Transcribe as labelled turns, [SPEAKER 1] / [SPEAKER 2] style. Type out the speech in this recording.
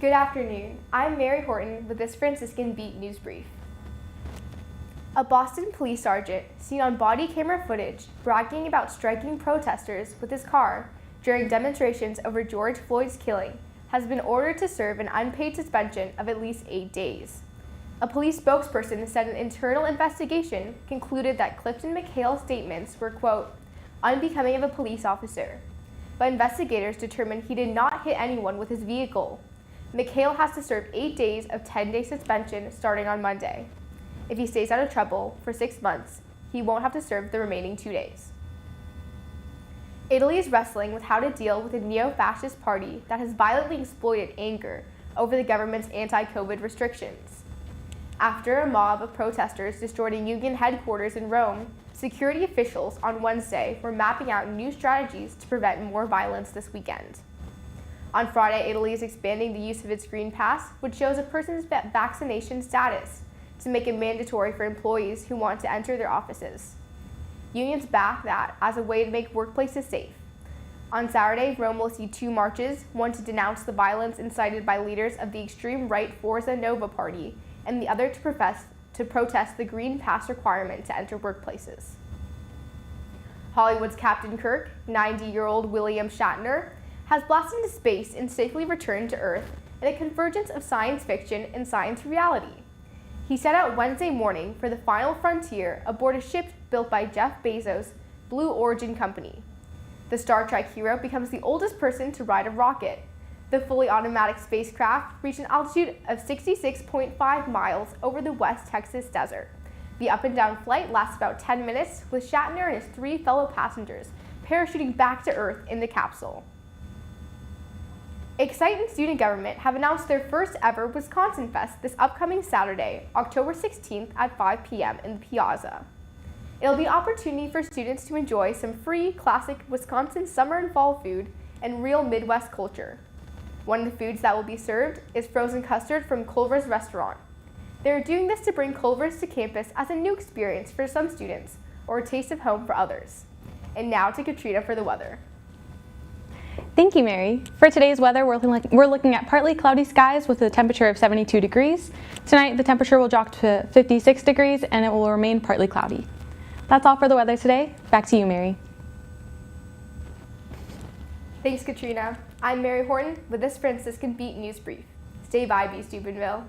[SPEAKER 1] Good afternoon. I'm Mary Horton with this Franciscan Beat news brief. A Boston police sergeant seen on body camera footage bragging about striking protesters with his car during demonstrations over George Floyd's killing has been ordered to serve an unpaid suspension of at least 8 days. A police spokesperson said an internal investigation concluded that Clifton McHale's statements were, quote, unbecoming of a police officer. But investigators determined he did not hit anyone with his vehicle. McHale has to serve 8 days of 10-day suspension starting on Monday. If he stays out of trouble for 6 months, he won't have to serve the remaining 2 days. Italy is wrestling with how to deal with a neo-fascist party that has violently exploited anger over the government's anti-COVID restrictions. After a mob of protesters destroyed a union headquarters in Rome, security officials on Wednesday were mapping out new strategies to prevent more violence this weekend. On Friday, Italy is expanding the use of its Green Pass, which shows a person's vaccination status, to make it mandatory for employees who want to enter their offices. Unions back that as a way to make workplaces safe. On Saturday, Rome will see 2 marches, one to denounce the violence incited by leaders of the extreme right Forza Nova party, and the other to protest the Green Pass requirement to enter workplaces. Hollywood's Captain Kirk, 90-year-old William Shatner, has blasted into space and safely returned to Earth in a convergence of science fiction and science reality. He set out Wednesday morning for the final frontier aboard a ship built by Jeff Bezos' Blue Origin company. The Star Trek hero becomes the oldest person to ride a rocket. The fully automatic spacecraft reached an altitude of 66.5 miles over the West Texas desert. The up and down flight lasts about 10 minutes, with Shatner and his 3 fellow passengers parachuting back to Earth in the capsule. Excite and Student Government have announced their first ever Wisconsin Fest this upcoming Saturday, October 16th at 5 p.m. in the Piazza. It'll be an opportunity for students to enjoy some free, classic Wisconsin summer and fall food and real Midwest culture. One of the foods that will be served is frozen custard from Culver's restaurant. They're doing this to bring Culver's to campus as a new experience for some students, or a taste of home for others. And now to Katrina for the weather.
[SPEAKER 2] Thank you, Mary. For today's weather, we're looking at partly cloudy skies with a temperature of 72 degrees. Tonight, the temperature will drop to 56 degrees and it will remain partly cloudy. That's all for the weather today. Back to you, Mary.
[SPEAKER 1] Thanks, Katrina. I'm Mary Horton with this Franciscan Beat news brief. Stay vibey, Steubenville.